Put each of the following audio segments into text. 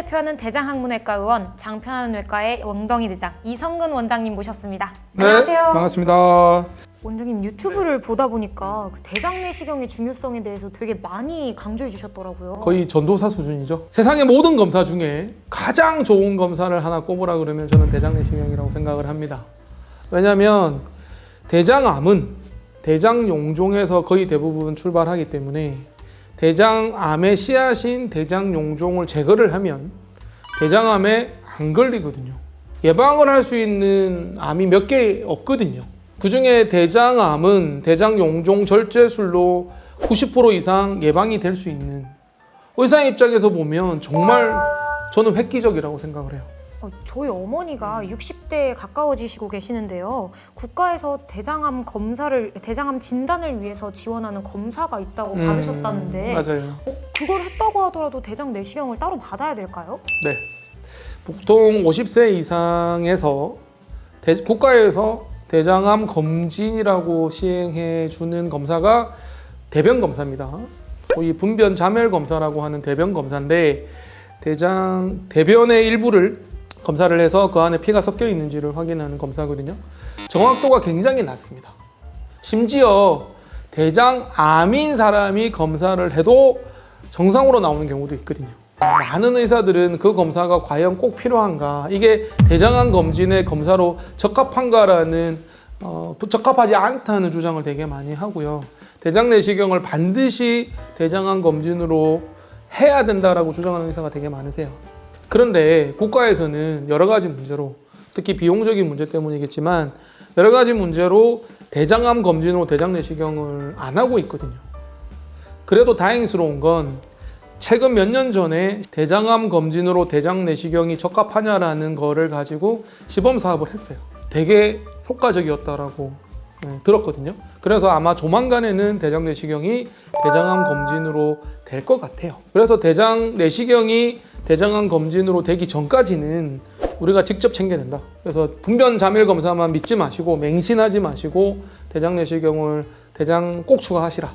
대표하는 대장학문외과 의원, 장편환외과의 엉덩이 대장 이성근 원장님 모셨습니다. 네, 안녕하세요. 반갑습니다. 원장님 유튜브를 보다 보니까 그 대장 내시경의 중요성에 대해서 되게 많이 강조해 주셨더라고요. 거의 전도사 수준이죠. 세상의 모든 검사 중에 가장 좋은 검사를 하나 꼽으라 그러면 저는 대장내시경이라고 생각을 합니다. 왜냐하면 대장암은 대장용종에서 거의 대부분 출발하기 때문에 대장암의 씨앗인 대장용종을 제거를 하면 대장암에 안 걸리거든요. 예방을 할 수 있는 암이 몇 개 없거든요. 그 중에 대장암은 대장용종 절제술로 90% 이상 예방이 될 수 있는, 의사의 입장에서 보면 정말 저는 획기적이라고 생각을 해요. 저희 어머니가 60대에 가까워지시고 계시는데요. 국가에서 대장암 진단을 위해서 지원하는 검사가 있다고 받으셨다는데 맞아요. 그걸 했다고 하더라도 대장 내시경을 따로 받아야 될까요? 네. 보통 50세 이상에서 국가에서 대장암 검진이라고 시행해 주는 검사가 대변 검사입니다. 이 분변 자멸 검사라고 하는 대변 검사인데 대변의 일부를 검사를 해서 그 안에 피가 섞여 있는지를 확인하는 검사거든요. 정확도가 굉장히 낮습니다. 심지어 대장암인 사람이 검사를 해도 정상으로 나오는 경우도 있거든요. 많은 의사들은 그 검사가 과연 꼭 필요한가, 이게 대장암 검진의 검사로 적합한가라는 적합하지 않다는 주장을 되게 많이 하고요. 대장 내시경을 반드시 대장암 검진으로 해야 된다라고 주장하는 의사가 되게 많으세요. 그런데 국가에서는 여러 가지 문제로, 특히 비용적인 문제 때문이겠지만 여러 가지 문제로 대장암 검진으로 대장 내시경을 안 하고 있거든요. 그래도 다행스러운 건 최근 몇 년 전에 대장암 검진으로 대장 내시경이 적합하냐라는 거를 가지고 시범 사업을 했어요. 되게 효과적이었다라고 들었거든요. 그래서 아마 조만간에는 대장 내시경이 대장암 검진으로 될 것 같아요. 그래서 대장 내시경이 대장암 검진으로 되기 전까지는 우리가 직접 챙겨야 된다. 그래서 분변 자멸 검사만 믿지 마시고, 맹신하지 마시고 대장 내시경을 대장 꼭 추가하시라.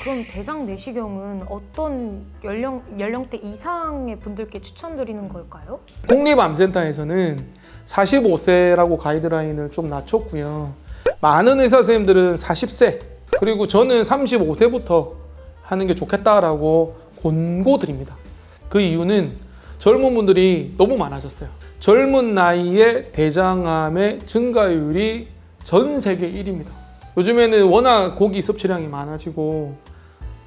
그럼 대장 내시경은 어떤 연령대 이상의 분들께 추천드리는 걸까요? 국립암센터에서는 45세라고 가이드라인을 좀 낮췄고요. 많은 의사 선생님들은 40세, 그리고 저는 35세부터 하는 게 좋겠다라고 권고드립니다. 그 이유는 젊은 분들이 너무 많아졌어요. 젊은 나이에 대장암의 증가율이 전 세계 1위입니다. 요즘에는 워낙 고기 섭취량이 많아지고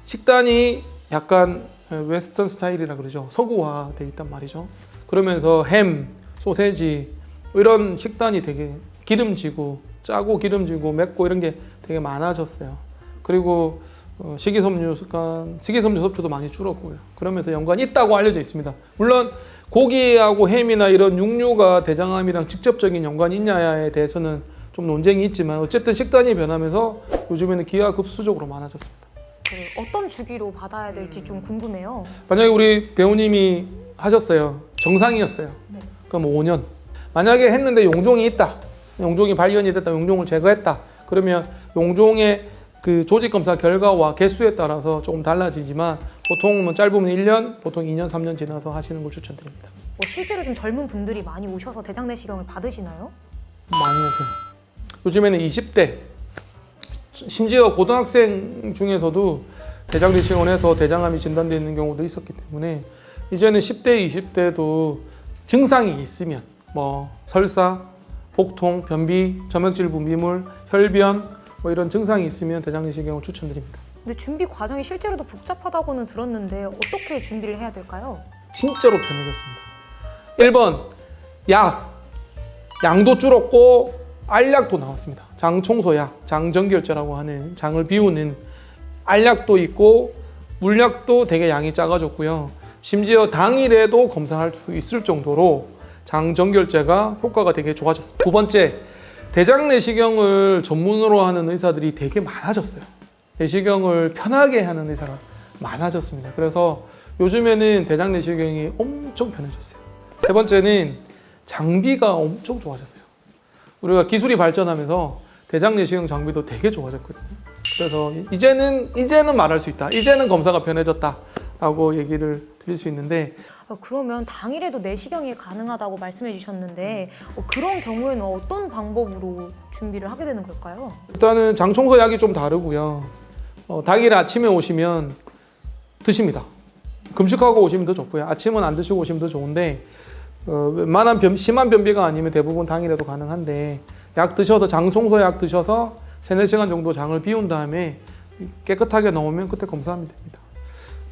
식단이 약간 웨스턴 스타일이라 그러죠. 서구화되어 있단 말이죠. 그러면서 햄, 소세지 이런 식단이 되게 기름지고 짜고 기름지고 맵고 이런 게 되게 많아졌어요. 그리고 식이섬유 섭취도 많이 줄었고요. 그러면서 연관이 있다고 알려져 있습니다. 물론 고기하고 햄이나 이런 육류가 대장암이랑 직접적인 연관이 있냐에 대해서는 좀 논쟁이 있지만 어쨌든 식단이 변하면서 요즘에는 기하급수적으로 많아졌습니다. 어떤 주기로 받아야 될지 좀 궁금해요. 만약에 우리 배우님이 하셨어요. 정상이었어요. 네. 그럼 5년. 만약에 했는데 용종이 있다. 용종이 발견이 됐다. 용종을 제거했다. 그러면 용종의 그 조직검사 결과와 개수에 따라서 조금 달라지지만 보통은 짧으면 1년, 보통 2년, 3년 지나서 하시는 걸 추천드립니다. 실제로 좀 젊은 분들이 많이 오셔서 대장 내시경을 받으시나요? 많이 오세요. 요즘에는 20대, 심지어 고등학생 중에서도 대장 내시경을 해서 대장암이 진단되어 있는 경우도 있었기 때문에 이제는 10대, 20대도 증상이 있으면 설사, 복통, 변비, 점액질 분비물, 혈변 이런 증상이 있으면 대장 내시경을 추천드립니다. 근데 준비 과정이 실제로도 복잡하다고는 들었는데 어떻게 준비를 해야 될까요? 진짜로 편해졌습니다. 1번, 양도 줄었고 알약도 나왔습니다. 장청소약, 장정결제라고 하는 장을 비우는 알약도 있고 물약도 되게 양이 작아졌고요. 심지어 당일에도 검사할 수 있을 정도로 장정결제가 효과가 되게 좋아졌습니다. 두 번째, 대장 내시경을 전문으로 하는 의사들이 되게 많아졌어요. 내시경을 편하게 하는 의사가 많아졌습니다. 그래서 요즘에는 대장 내시경이 엄청 편해졌어요. 세 번째는 장비가 엄청 좋아졌어요. 우리가 기술이 발전하면서 대장 내시경 장비도 되게 좋아졌거든요. 그래서 이제는 말할 수 있다. 이제는 검사가 편해졌다. 라고 얘기를 드릴 수 있는데 그러면 당일에도 내시경이 가능하다고 말씀해 주셨는데 그런 경우에는 어떤 방법으로 준비를 하게 되는 걸까요? 일단은 장청소 약이 좀 다르고요. 당일 아침에 오시면 드십니다. 금식하고 오시면 더 좋고요. 아침은 안 드시고 오시면 더 좋은데 웬만한 심한 변비가 아니면 대부분 당일에도 가능한데 약 드셔서 장청소 약 드셔서 3-4시간 정도 장을 비운 다음에 깨끗하게 나오면 그때 검사하면 됩니다.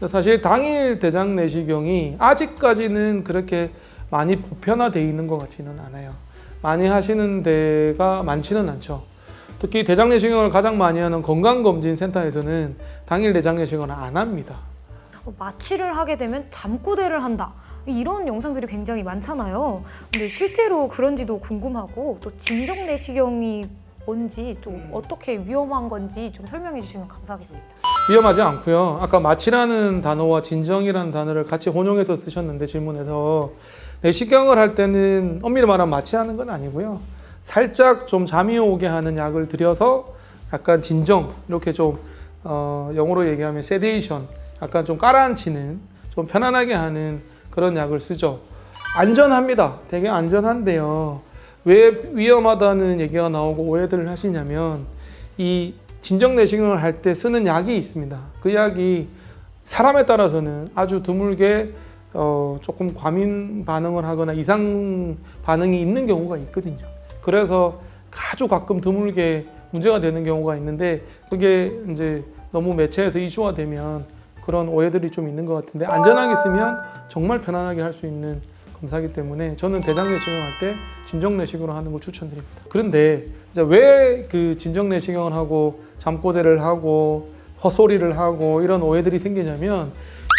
사실 당일 대장 내시경이 아직까지는 그렇게 많이 보편화되어 있는 것 같지는 않아요. 많이 하시는 데가 많지는 않죠. 특히 대장 내시경을 가장 많이 하는 건강검진센터에서는 당일 대장 내시경을 안 합니다. 마취를 하게 되면 잠꼬대를 한다. 이런 영상들이 굉장히 많잖아요. 근데 실제로 그런지도 궁금하고 또 진정 내시경이 뭔지 좀 어떻게 위험한 건지 좀 설명해 주시면 감사하겠습니다. 위험하지 않고요. 아까 마취라는 단어와 진정이라는 단어를 같이 혼용해서 쓰셨는데 질문에서 내시경을 할 때는 엄밀히 말하면 마취하는 건 아니고요. 살짝 좀 잠이 오게 하는 약을 들여서 약간 진정 이렇게 좀 영어로 얘기하면 세데이션 약간 좀 깔아앉히는 좀 편안하게 하는 그런 약을 쓰죠. 안전합니다. 되게 안전한데요. 왜 위험하다는 얘기가 나오고 오해들을 하시냐면 이 진정 내시경을 할 때 쓰는 약이 있습니다. 그 약이 사람에 따라서는 아주 드물게 조금 과민 반응을 하거나 이상 반응이 있는 경우가 있거든요. 그래서 아주 가끔 드물게 문제가 되는 경우가 있는데 그게 이제 너무 매체에서 이슈화 되면 그런 오해들이 좀 있는 것 같은데 안전하게 쓰면 정말 편안하게 할 수 있는 검사이기 때문에 저는 대장 내시경을 할 때 진정 내시경으로 하는 걸 추천드립니다. 그런데 왜 그 진정 내시경을 하고 잠꼬대를 하고 헛소리를 하고 이런 오해들이 생기냐면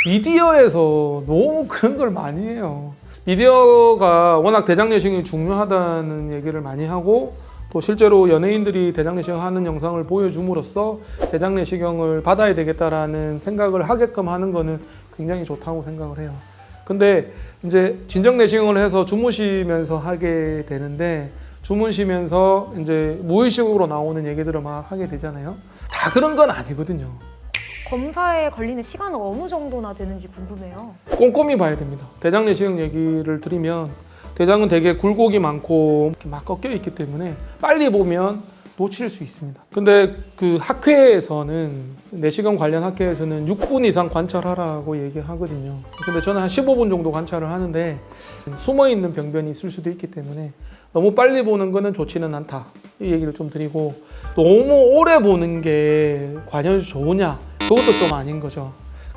미디어에서 너무 그런 걸 많이 해요. 미디어가 워낙 대장 내시경이 중요하다는 얘기를 많이 하고 또 실제로 연예인들이 대장 내시경 하는 영상을 보여줌으로써 대장 내시경을 받아야 되겠다라는 생각을 하게끔 하는 거는 굉장히 좋다고 생각을 해요. 근데 이제 진정 내시경을 해서 주무시면서 하게 되는데 주무시면서 이제 무의식으로 나오는 얘기들을 막 하게 되잖아요. 다 그런 건 아니거든요. 검사에 걸리는 시간은 어느 정도나 되는지 궁금해요. 꼼꼼히 봐야 됩니다. 대장 내시경 얘기를 드리면 대장은 되게 굴곡이 많고 이렇게 막 꺾여 있기 때문에 빨리 보면 놓칠 수 있습니다. 근데 그 학회에서는 내시경 관련 학회에서는 6분 이상 관찰하라고 얘기하거든요. 근데 저는 한 15분 정도 관찰을 하는데 숨어 있는 병변이 있을 수도 있기 때문에 너무 빨리 보는 거는 좋지는 않다. 이 얘기를 좀 드리고 너무 오래 보는 게 과연 좋으냐? 그것도 좀 아닌 거죠.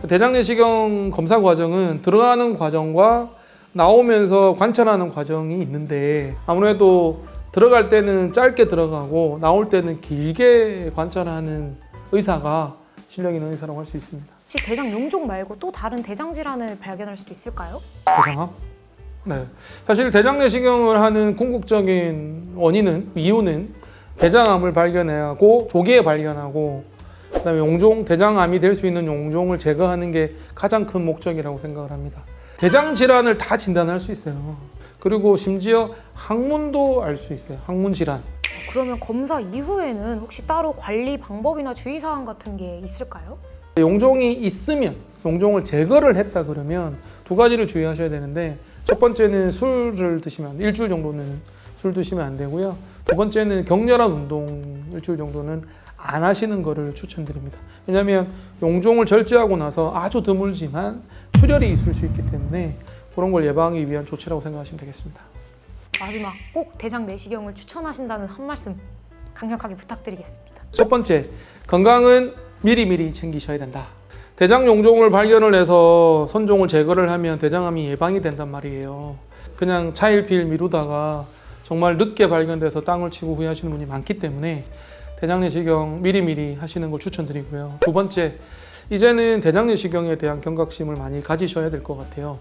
대장 내시경 검사 과정은 들어가는 과정과 나오면서 관찰하는 과정이 있는데 아무래도 들어갈 때는 짧게 들어가고 나올 때는 길게 관찰하는 의사가 실력 있는 의사라고 할 수 있습니다. 혹시 대장 용종 말고 또 다른 대장 질환을 발견할 수도 있을까요? 대장암? 네. 사실 대장 내시경을 하는 궁극적인 이유는 대장암을 발견하고 조기에 발견하고 그다음에 용종, 대장암이 될 수 있는 용종을 제거하는 게 가장 큰 목적이라고 생각을 합니다. 대장 질환을 다 진단할 수 있어요. 그리고 심지어 항문도 알 수 있어요. 항문 질환. 그러면 검사 이후에는 혹시 따로 관리 방법이나 주의사항 같은 게 있을까요? 용종이 있으면 용종을 제거를 했다 그러면 두 가지를 주의하셔야 되는데 첫 번째는 술을 드시면 일주일 정도는 술 드시면 안 되고요. 두 번째는 격렬한 운동 일주일 정도는 안 하시는 거를 추천드립니다. 왜냐하면 용종을 절제하고 나서 아주 드물지만 출혈이 있을 수 있기 때문에 그런 걸 예방하기 위한 조치라고 생각하시면 되겠습니다. 마지막 꼭 대장 내시경을 추천하신다는 한 말씀 강력하게 부탁드리겠습니다. 첫 번째, 건강은 미리미리 챙기셔야 된다. 대장 용종을 발견을 해서 선종을 제거를 하면 대장암이 예방이 된단 말이에요. 그냥 차일피일 미루다가 정말 늦게 발견돼서 땅을 치고 후회하시는 분이 많기 때문에 대장 내시경 미리미리 하시는 걸 추천드리고요. 두 번째, 이제는 대장 내시경에 대한 경각심을 많이 가지셔야 될 것 같아요.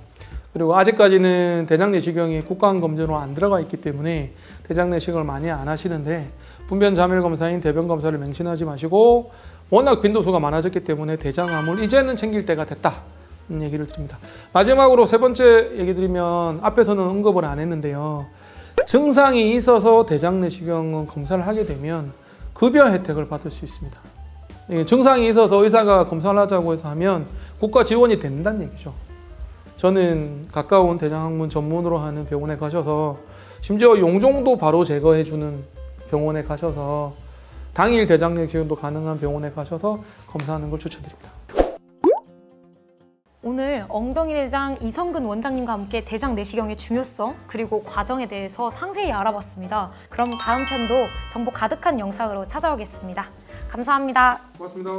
그리고 아직까지는 대장 내시경이 국가검진으로 안 들어가 있기 때문에 대장 내시경을 많이 안 하시는데 분변 자멸 검사인 대변 검사를 맹신하지 마시고 워낙 빈도수가 많아졌기 때문에 대장암을 이제는 챙길 때가 됐다. 얘기를 드립니다. 마지막으로 세 번째 얘기 드리면 앞에서는 언급을 안 했는데요. 증상이 있어서 대장 내시경 검사를 하게 되면 급여 혜택을 받을 수 있습니다. 증상이 있어서 의사가 검사를 하자고 해서 하면 국가 지원이 된다는 얘기죠. 저는 가까운 대장학문 전문으로 하는 병원에 가셔서 심지어 용종도 바로 제거해주는 병원에 가셔서 당일 대장 내시경도 가능한 병원에 가셔서 검사하는 걸 추천드립니다. 오늘 엉덩이 대장 이성근 원장님과 함께 대장 내시경의 중요성 그리고 과정에 대해서 상세히 알아봤습니다. 그럼 다음 편도 정보 가득한 영상으로 찾아오겠습니다. 감사합니다. 고맙습니다.